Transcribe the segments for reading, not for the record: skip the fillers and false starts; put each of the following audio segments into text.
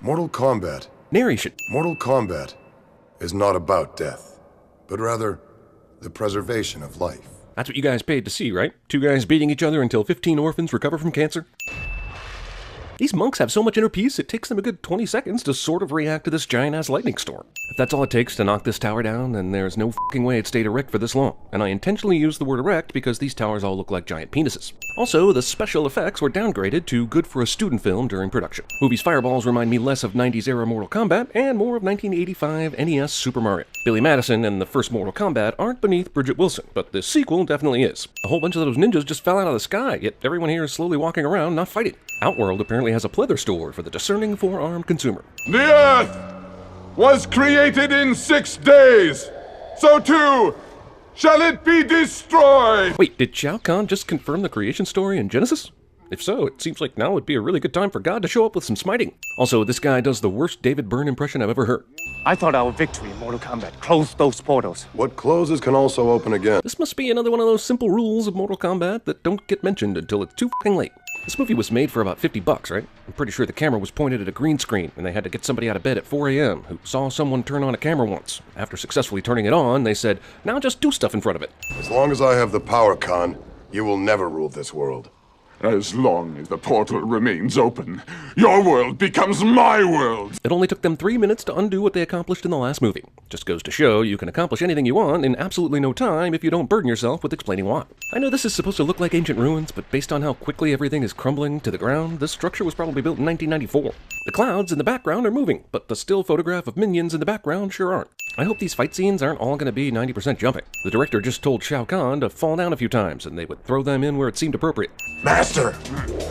Mortal Kombat. Narration. Mortal Kombat is not about death, but rather the preservation of life. That's what you guys paid to see, right? Two guys beating each other until 15 orphans recover from cancer? These monks have so much inner peace, it takes them a good 20 seconds to sort of react to this giant-ass lightning storm. If that's all it takes to knock this tower down, then there's no fucking way it stayed erect for this long. And I intentionally use the word erect because these towers all look like giant penises. Also, the special effects were downgraded to good for a student film during production. Movie's fireballs remind me less of 90s-era Mortal Kombat and more of 1985 NES Super Mario. Billy Madison and the first Mortal Kombat aren't beneath Bridget Wilson, but the sequel definitely is. A whole bunch of those ninjas just fell out of the sky, yet everyone here is slowly walking around, not fighting. Outworld apparently has a pleather store for the discerning four-armed consumer. The Earth was created in 6 days, so too shall it be destroyed! Wait, did Shao Kahn just confirm the creation story in Genesis? If so, it seems like now would be a really good time for God to show up with some smiting. Also, this guy does the worst David Byrne impression I've ever heard. I thought our victory in Mortal Kombat closed those portals. What closes can also open again. This must be another one of those simple rules of Mortal Kombat that don't get mentioned until it's too fucking late. This movie was made for about $50, right? I'm pretty sure the camera was pointed at a green screen, and they had to get somebody out of bed at 4 a.m. who saw someone turn on a camera once. After successfully turning it on, they said, now just do stuff in front of it. As long as I have the power, Khan, you will never rule this world. As long as the portal remains open, your world becomes my world! It only took them 3 minutes to undo what they accomplished in the last movie. Just goes to show you can accomplish anything you want in absolutely no time if you don't burden yourself with explaining why. I know this is supposed to look like ancient ruins, but based on how quickly everything is crumbling to the ground, this structure was probably built in 1994. The clouds in the background are moving, but the still photograph of minions in the background sure aren't. I hope these fight scenes aren't all going to be 90% jumping. The director just told Shao Kahn to fall down a few times, and they would throw them in where it seemed appropriate. Master!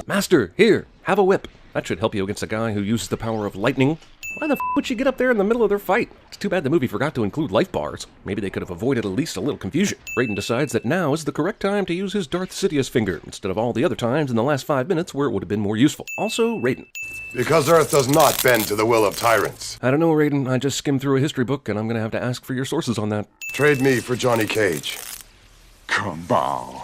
Master, here, have a whip. That should help you against a guy who uses the power of lightning. Why the f would she get up there in the middle of their fight? It's too bad the movie forgot to include life bars. Maybe they could have avoided at least a little confusion. Raiden decides that now is the correct time to use his Darth Sidious finger, instead of all the other times in the last 5 minutes where it would have been more useful. Also, Raiden. Because Earth does not bend to the will of tyrants. I don't know, Raiden. I just skimmed through a history book, and I'm gonna have to ask for your sources on that. Trade me for Johnny Cage. Come bow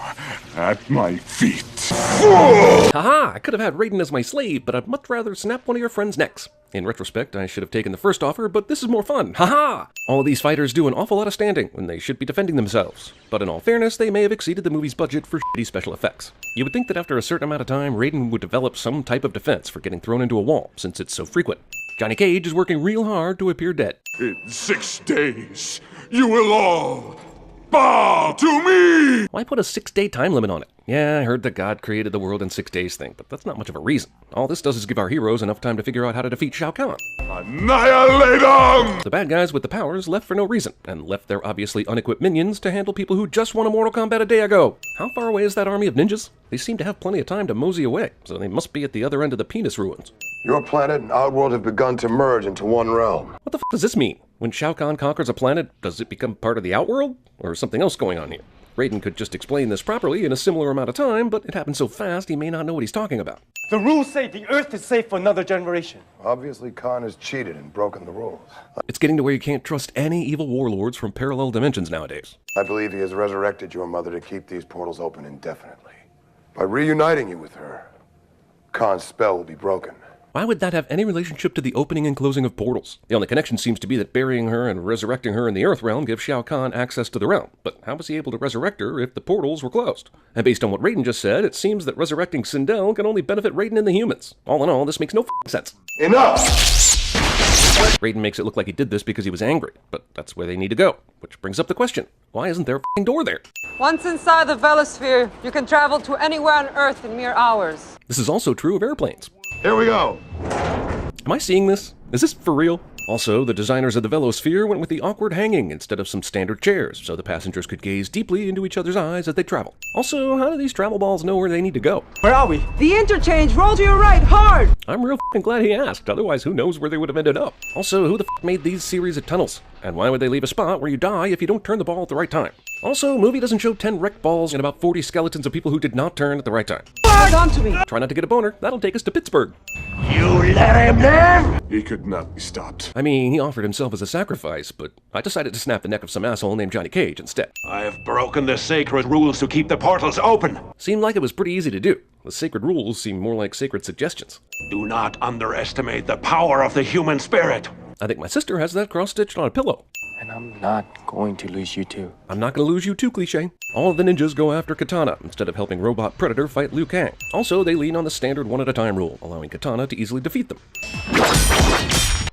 at my feet. Haha! I could have had Raiden as my slave, but I'd much rather snap one of your friends' necks. In retrospect, I should have taken the first offer, but this is more fun. Haha! All of these fighters do an awful lot of standing when they should be defending themselves. But in all fairness, they may have exceeded the movie's budget for shitty special effects. You would think that after a certain amount of time, Raiden would develop some type of defense for getting thrown into a wall, since it's so frequent. Johnny Cage is working real hard to appear dead. In 6 days, you will all bow to me! Why put a 6-day time limit on it? Yeah, I heard that God created the world in 6 days thing, but that's not much of a reason. All this does is give our heroes enough time to figure out how to defeat Shao Kahn. Annihilate them! The bad guys with the powers left for no reason, and left their obviously unequipped minions to handle people who just won a Mortal Kombat a day ago. How far away is that army of ninjas? They seem to have plenty of time to mosey away, so they must be at the other end of the penis ruins. Your planet and Outworld have begun to merge into one realm. What the f does this mean? When Shao Kahn conquers a planet, does it become part of the Outworld? Or is something else going on here? Raiden could just explain this properly in a similar amount of time, but it happens so fast he may not know what he's talking about. The rules say the Earth is safe for another generation. Obviously, Khan has cheated and broken the rules. It's getting to where you can't trust any evil warlords from parallel dimensions nowadays. I believe he has resurrected your mother to keep these portals open indefinitely. By reuniting you with her, Khan's spell will be broken. Why would that have any relationship to the opening and closing of portals? The only connection seems to be that burying her and resurrecting her in the Earth realm gives Shao Kahn access to the realm. But how was he able to resurrect her if the portals were closed? And based on what Raiden just said, it seems that resurrecting Sindel can only benefit Raiden and the humans. All in all, this makes no sense. Enough! Raiden makes it look like he did this because he was angry, but that's where they need to go. Which brings up the question, why isn't there a door there? Once inside the Velosphere, you can travel to anywhere on Earth in mere hours. This is also true of airplanes. Here we go. Am I seeing this? Is this for real? Also, the designers of the Velosphere went with the awkward hanging instead of some standard chairs, so the passengers could gaze deeply into each other's eyes as they travel. Also, how do these travel balls know where they need to go? Where are we? The interchange, roll to your right, hard! I'm real f***ing glad he asked, otherwise who knows where they would have ended up. Also, who the f*** made these series of tunnels? And why would they leave a spot where you die if you don't turn the ball at the right time? Also, movie doesn't show 10 wrecked balls and about 40 skeletons of people who did not turn at the right time. Hard onto me! Try not to get a boner, that'll take us to Pittsburgh. You let him live! He could not be stopped. I mean, he offered himself as a sacrifice, but I decided to snap the neck of some asshole named Johnny Cage instead. I have broken the sacred rules to keep the portals open. Seemed like it was pretty easy to do. The sacred rules seem more like sacred suggestions. Do not underestimate the power of the human spirit. I think my sister has that cross-stitched on a pillow. And I'm not going to lose you too. I'm not gonna lose you too, cliché. All of the ninjas go after Katana instead of helping Robot Predator fight Liu Kang. Also, they lean on the standard one-at-a-time rule, allowing Katana to easily defeat them.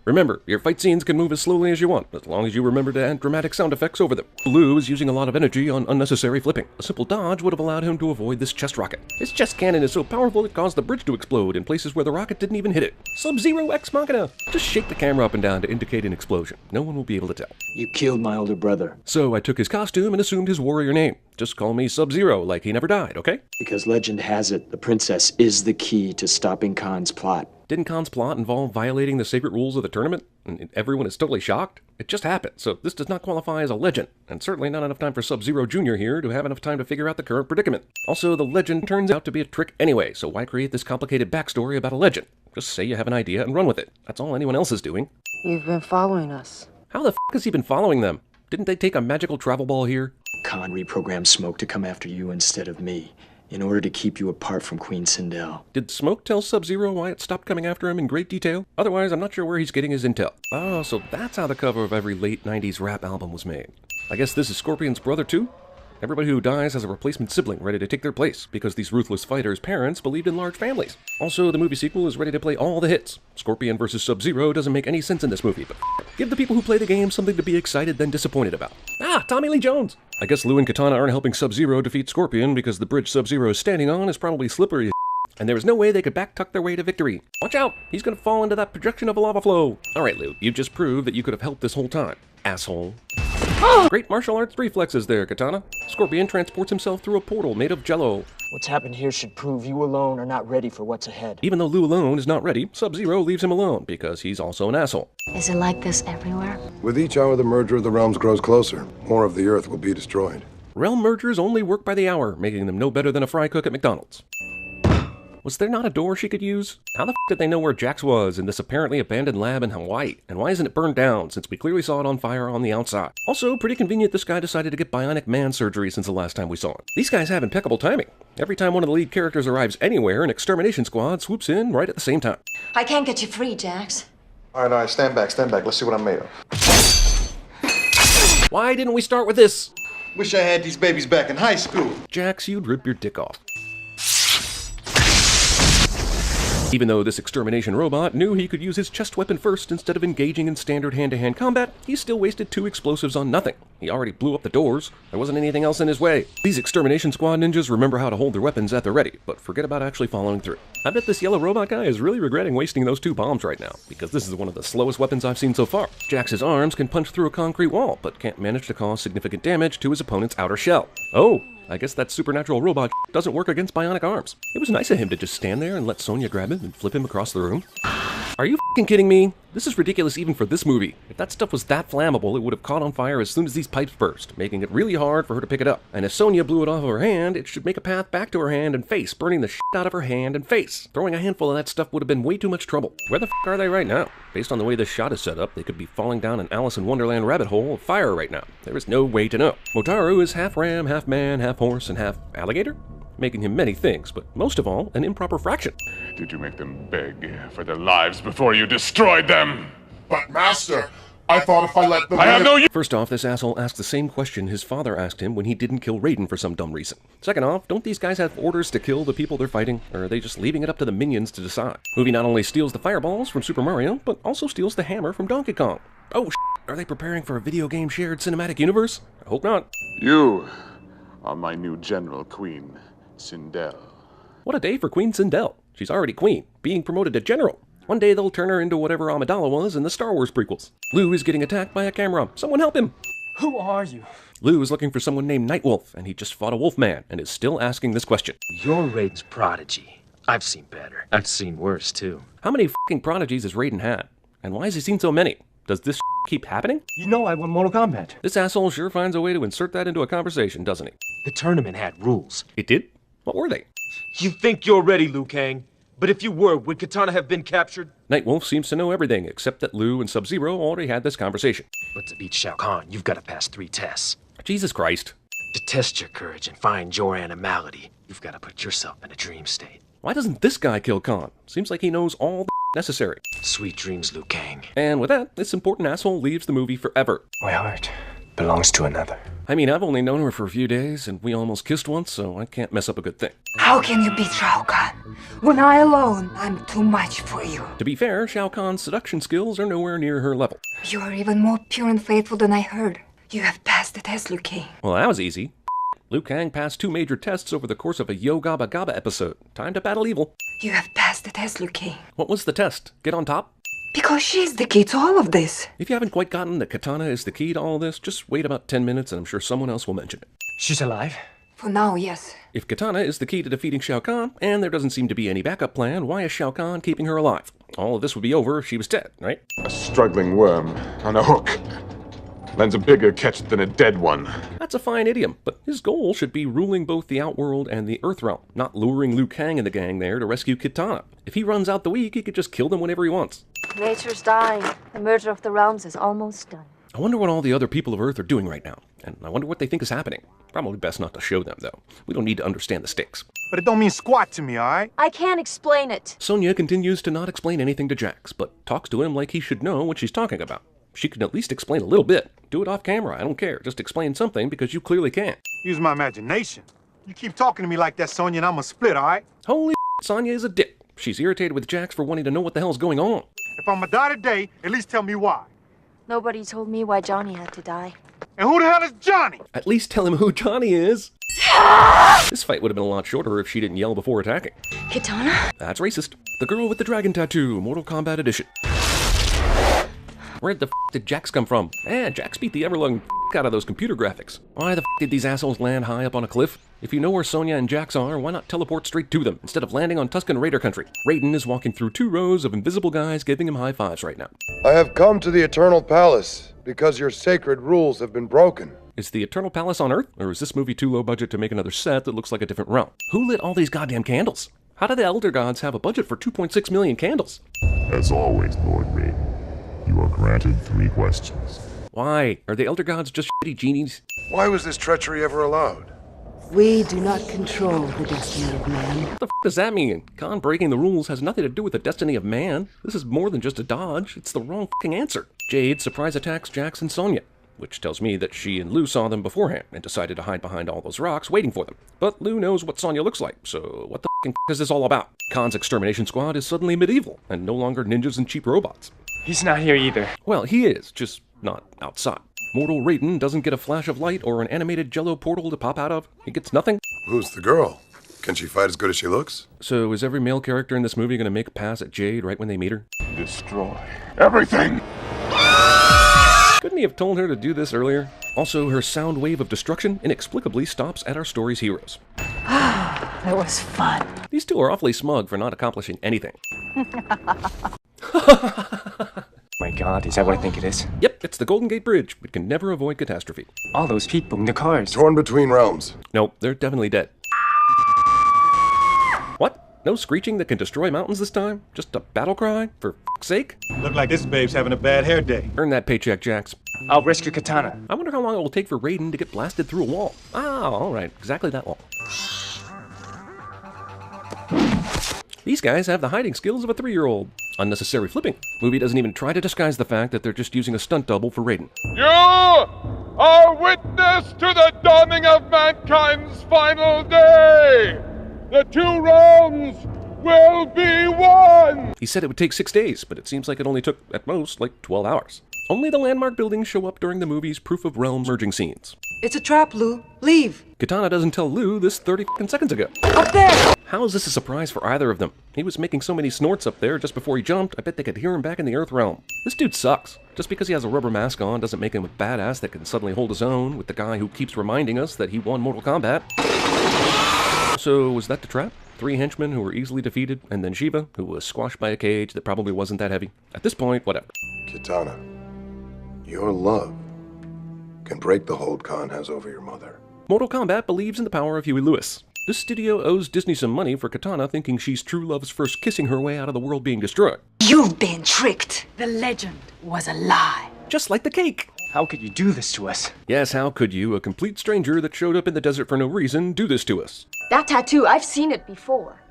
Remember, your fight scenes can move as slowly as you want, as long as you remember to add dramatic sound effects over them. Liu is using a lot of energy on unnecessary flipping. A simple dodge would have allowed him to avoid this chest rocket. His chest cannon is so powerful it caused the bridge to explode in places where the rocket didn't even hit it. Sub-Zero Ex Machina! Just shake the camera up and down to indicate an explosion. No one will be able to tell. You killed my older brother. So I took his costume and assumed his warrior name. Just call me Sub-Zero, like he never died, okay? Because legend has it, the princess is the key to stopping Khan's plot. Didn't Khan's plot involve violating the sacred rules of the tournament? And everyone is totally shocked? It just happened, so this does not qualify as a legend, and certainly not enough time for Sub-Zero Jr. here to have enough time to figure out the current predicament. Also, the legend turns out to be a trick anyway, so why create this complicated backstory about a legend? Just say you have an idea and run with it. That's all anyone else is doing. You've been following us. How the f*** has he been following them? Didn't they take a magical travel ball here? Khan reprogrammed Smoke to come after you instead of me, in order to keep you apart from Queen Sindel. Did Smoke tell Sub-Zero why it stopped coming after him in great detail? Otherwise, I'm not sure where he's getting his intel. Oh, so that's how the cover of every late 90s rap album was made. I guess this is Scorpion's brother too? Everybody who dies has a replacement sibling ready to take their place, because these ruthless fighters' parents believed in large families. Also, the movie sequel is ready to play all the hits. Scorpion vs. Sub-Zero doesn't make any sense in this movie, but give the people who play the game something to be excited then disappointed about. Ah, Tommy Lee Jones! I guess Liu and Katana aren't helping Sub-Zero defeat Scorpion because the bridge Sub-Zero is standing on is probably slippery as and there is no way they could back-tuck their way to victory. Watch out! He's gonna fall into that projection of a lava flow! Alright, Liu, you just proved that you could have helped this whole time. Asshole. Great martial arts reflexes there, Katana. Scorpion transports himself through a portal made of jello. What's happened here should prove you alone are not ready for what's ahead. Even though Liu alone is not ready, Sub-Zero leaves him alone because he's also an asshole. Is it like this everywhere? With each hour the merger of the realms grows closer, more of the Earth will be destroyed. Realm mergers only work by the hour, making them no better than a fry cook at McDonald's. Was there not a door she could use? How the f did they know where Jax was in this apparently abandoned lab in Hawaii? And why isn't it burned down, since we clearly saw it on fire on the outside? Also, pretty convenient this guy decided to get bionic man surgery since the last time we saw him. These guys have impeccable timing. Every time one of the lead characters arrives anywhere, an extermination squad swoops in right at the same time. I can't get you free, Jax. All right, stand back. Let's see what I'm made of. Why didn't we start with this? Wish I had these babies back in high school. Jax, you'd rip your dick off. Even though this extermination robot knew he could use his chest weapon first instead of engaging in standard hand-to-hand combat, he still wasted 2 explosives on nothing. He already blew up the doors. There wasn't anything else in his way. These extermination squad ninjas remember how to hold their weapons at the ready, but forget about actually following through. I bet this yellow robot guy is really regretting wasting those 2 bombs right now, because this is one of the slowest weapons I've seen so far. Jax's arms can punch through a concrete wall, but can't manage to cause significant damage to his opponent's outer shell. Oh! I guess that supernatural robot doesn't work against bionic arms. It was nice of him to just stand there and let Sonya grab him and flip him across the room. Are you f***ing kidding me? This is ridiculous even for this movie. If that stuff was that flammable, it would have caught on fire as soon as these pipes burst, making it really hard for her to pick it up. And if Sonya blew it off of her hand, it should make a path back to her hand and face, burning the shit out of her hand and face. Throwing a handful of that stuff would have been way too much trouble. Where the f*** are they right now? Based on the way this shot is set up, they could be falling down an Alice in Wonderland rabbit hole of fire right now. There is no way to know. Motaru is half ram, half man, half horse, and half alligator? Making him many things, but most of all, an improper fraction. Did you make them beg for their lives before you destroyed them? But Master, I thought if I let them I have no First off, this asshole asked the same question his father asked him when he didn't kill Raiden for some dumb reason. Second off, don't these guys have orders to kill the people they're fighting, or are they just leaving it up to the minions to decide? Movie not only steals the fireballs from Super Mario, but also steals the hammer from Donkey Kong. Oh are they preparing for a video game shared cinematic universe? I hope not. You are my new general, Queen Sindel. What a day for Queen Sindel. She's already queen, being promoted to general. One day they'll turn her into whatever Amidala was in the Star Wars prequels. Liu is getting attacked by a camera. Someone help him! Who are you? Liu is looking for someone named Nightwolf, and he just fought a wolf man, and is still asking this question. You're Raiden's prodigy. I've seen better. I've seen worse, too. How many f***ing prodigies has Raiden had? And why has he seen so many? Does this keep happening? You know I won Mortal Kombat. This asshole sure finds a way to insert that into a conversation, doesn't he? The tournament had rules. It did? What were they? You think you're ready, Liu Kang? But if you were, would Katana have been captured? Nightwolf seems to know everything, except that Liu and Sub-Zero already had this conversation. But to beat Shao Kahn, you've got to pass 3 tests. Jesus Christ. To test your courage and find your animality, You've got to put yourself in a dream state. Why doesn't this guy kill Khan? Seems like he knows all the necessary. Sweet dreams, Liu Kang. And with that, this important asshole leaves the movie forever. My heart belongs to another. I mean, I've only known her for a few days, and we almost kissed once, so I can't mess up a good thing. How can you beat Shao Kahn? When I alone, I'm too much for you. To be fair, Shao Kahn's seduction skills are nowhere near her level. You are even more pure and faithful than I heard. You have passed the test, Liu Kang. Well, that was easy. Liu Kang passed 2 major tests over the course of a Yo Gabba Gabba episode. Time to battle evil. You have passed the test, Liu Kang. What was the test? Get on top? Because she's the key to all of this. If you haven't quite gotten that Katana is the key to all this, just wait about 10 minutes and I'm sure someone else will mention it. She's alive? For now, yes. If Katana is the key to defeating Shao Kahn, and there doesn't seem to be any backup plan, why is Shao Kahn keeping her alive? All of this would be over if she was dead, right? A struggling worm on a hook lands a bigger catch than a dead one. That's a fine idiom, but his goal should be ruling both the Outworld and the Earth Realm, not luring Liu Kang and the gang there to rescue Katana. If he runs out the weak, he could just kill them whenever he wants. Nature's dying. The merger of the realms is almost done. I wonder what all the other people of Earth are doing right now, and I wonder what they think is happening. Probably best not to show them, though. We don't need to understand the stakes. But it don't mean squat to me, alright? I can't explain it. Sonya continues to not explain anything to Jax, but talks to him like he should know what she's talking about. She can at least explain a little bit. Do it off camera, I don't care. Just explain something because you clearly can. Use my imagination. You keep talking to me like that, Sonya, and I'm gonna split, alright? Holy Sonya is a dick. She's irritated with Jax for wanting to know what the hell's going on. If I'm gonna die today, at least tell me why. Nobody told me why Johnny had to die. And who the hell is Johnny? At least tell him who Johnny is. This fight would have been a lot shorter if she didn't yell before attacking. Katana? That's racist. The girl with the dragon tattoo, Mortal Kombat Edition. Where the did Jax come from? Jax beat the ever-loving out of those computer graphics. Why the did these assholes land high up on a cliff? If you know where Sonya and Jax are, why not teleport straight to them, instead of landing on Tusken Raider country? Raiden is walking through 2 rows of invisible guys giving him high fives right now. I have come to the Eternal Palace because your sacred rules have been broken. Is the Eternal Palace on Earth? Or is this movie too low budget to make another set that looks like a different realm? Who lit all these goddamn candles? How do the Elder Gods have a budget for 2.6 million candles? As always, Lord Raiden, you are granted 3 questions. Why? Are the Elder Gods just shitty genies? Why was this treachery ever allowed? We do not control the destiny of man. What the does that mean? Khan breaking the rules has nothing to do with the destiny of man. This is more than just a dodge. It's the wrong answer. Jade surprise attacks Jax and Sonya, which tells me that she and Liu saw them beforehand and decided to hide behind all those rocks waiting for them. But Liu knows what Sonya looks like, so what the is this all about? Khan's extermination squad is suddenly medieval and no longer ninjas and cheap robots. He's not here either. Well, he is, just not outside. Mortal Raiden doesn't get a flash of light or an animated jello portal to pop out of. He gets nothing. Who's the girl? Can she fight as good as she looks? So is every male character in this movie going to make a pass at Jade right when they meet her? Destroy everything! Couldn't he have told her to do this earlier? Also, her sound wave of destruction inexplicably stops at our story's heroes. That was fun. These two are awfully smug for not accomplishing anything. My God, is that what I think it is? Yep, it's the Golden Gate Bridge. It can never avoid catastrophe. All those people in the cars. Torn between realms. Nope, they're definitely dead. What? No screeching that can destroy mountains this time? Just a battle cry? For f***'s sake? Look like this babe's having a bad hair day. Earn that paycheck, Jax. I'll rescue Katana. I wonder how long it will take for Raiden to get blasted through a wall. Ah, alright, exactly that wall. These guys have the hiding skills of a 3-year-old. Unnecessary flipping. Movie doesn't even try to disguise the fact that they're just using a stunt double for Raiden. You are witness to the dawning of mankind's final day! The 2 realms will be one! He said it would take 6 days, but it seems like it only took, at most, like 12 hours. Only the landmark buildings show up during the movie's proof of realms merging scenes. It's a trap, Liu. Leave. Katana doesn't tell Liu this 30 seconds ago. Up there! How is this a surprise for either of them? He was making so many snorts up there just before he jumped, I bet they could hear him back in the Earth realm. This dude sucks. Just because he has a rubber mask on doesn't make him a badass that can suddenly hold his own with the guy who keeps reminding us that he won Mortal Kombat. So, was that the trap? 3 henchmen who were easily defeated, and then Shiva, who was squashed by a cage that probably wasn't that heavy. At this point, whatever. Katana, your love can break the hold Khan has over your mother. Mortal Kombat believes in the power of Huey Lewis. This studio owes Disney some money for Katana thinking she's true love's first kissing her way out of the world being destroyed. You've been tricked. The legend was a lie. Just like the cake. How could you do this to us? Yes, how could you, a complete stranger that showed up in the desert for no reason, do this to us? That tattoo, I've seen it before.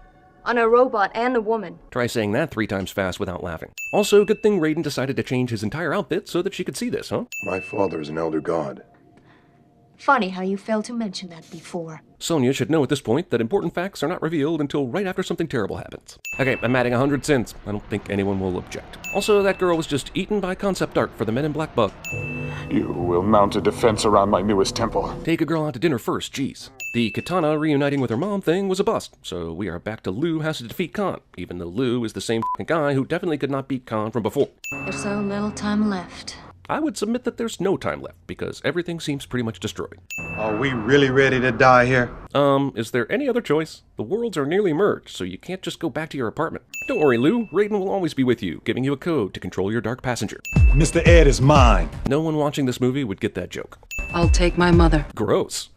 On a robot and a woman. Try saying that 3 times fast without laughing. Also, good thing Raiden decided to change his entire outfit so that she could see this, huh? My father is an elder god. Funny how you failed to mention that before. Sonya should know at this point that important facts are not revealed until right after something terrible happens. Okay, I'm adding 100 cents. I don't think anyone will object. Also, that girl was just eaten by concept art for the Men in Black bug. You will mount a defense around my newest temple. Take a girl out to dinner first, jeez. The Katana reuniting with her mom thing was a bust, so we are back to Liu has to defeat Khan, even though Liu is the same guy who definitely could not beat Khan from before. There's so little time left. I would submit that there's no time left, because everything seems pretty much destroyed. Are we really ready to die here? Is there any other choice? The worlds are nearly merged, so you can't just go back to your apartment. Don't worry, Liu. Raiden will always be with you, giving you a code to control your dark passenger. Mr. Ed is mine. No one watching this movie would get that joke. I'll take my mother. Gross.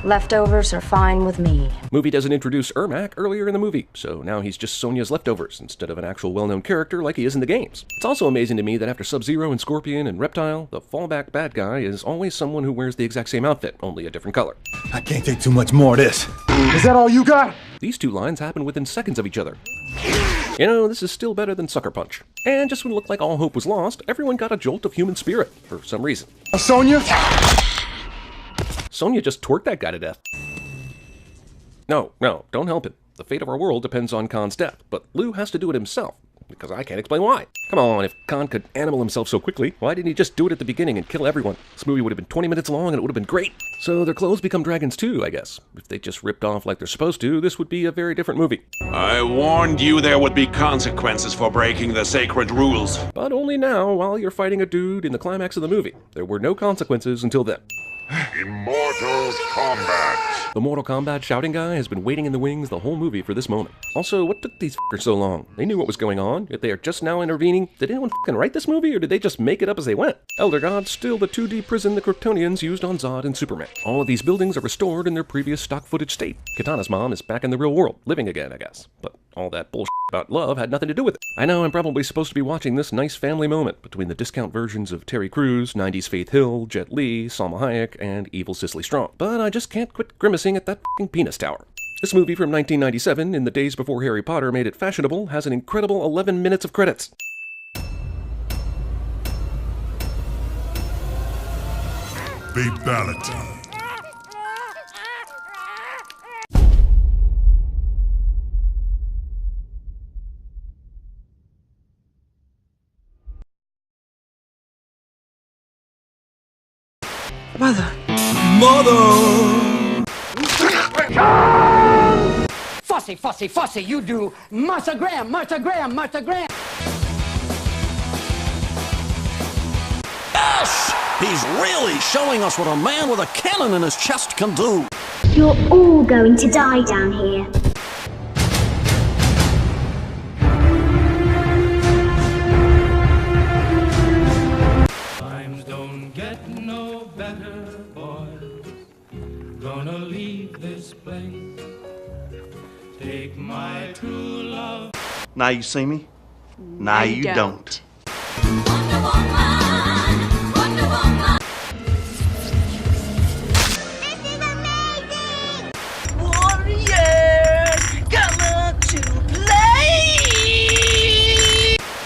Leftovers are fine with me. Movie doesn't introduce Ermac earlier in the movie, so now he's just Sonya's leftovers instead of an actual well-known character like he is in the games. It's also amazing to me that after Sub-Zero and Scorpion and Reptile, the fallback bad guy is always someone who wears the exact same outfit, only a different color. I can't take too much more of this. Is that all you got? These 2 lines happen within seconds of each other. You know, this is still better than Sucker Punch. And just when it looked like all hope was lost, everyone got a jolt of human spirit, for some reason. Sonya? Sonya just twerked that guy to death. No, don't help him. The fate of our world depends on Khan's death, but Liu has to do it himself, because I can't explain why. Come on, if Khan could animal himself so quickly, why didn't he just do it at the beginning and kill everyone? This movie would have been 20 minutes long and it would have been great. So their clothes become dragons too, I guess. If they just ripped off like they're supposed to, this would be a very different movie. I warned you there would be consequences for breaking the sacred rules. But only now, while you're fighting a dude in the climax of the movie. There were no consequences until then. Immortal Kombat. The Mortal Kombat shouting guy has been waiting in the wings the whole movie for this moment. Also, what took these f***ers so long? They knew what was going on, yet they are just now intervening. Did anyone f***ing write this movie, or did they just make it up as they went? Elder God's still the 2D prison the Kryptonians used on Zod and Superman. All of these buildings are restored in their previous stock footage state. Katana's mom is back in the real world, living again, I guess. But all that bullshit about love had nothing to do with it. I know I'm probably supposed to be watching this nice family moment between the discount versions of Terry Crews, 90s Faith Hill, Jet Li, Salma Hayek, and evil Cicely Strong. But I just can't quit grimacing at that f***ing penis tower. This movie from 1997, in the days before Harry Potter made it fashionable, has an incredible 11 minutes of credits. Fatality. Mother. Fussy, you do. Martha Graham. Yes! He's really showing us what a man with a cannon in his chest can do. You're all going to die down here. Times don't get no better, boys. Gonna leave this place. Take my true love. Now you see me? Now you don't.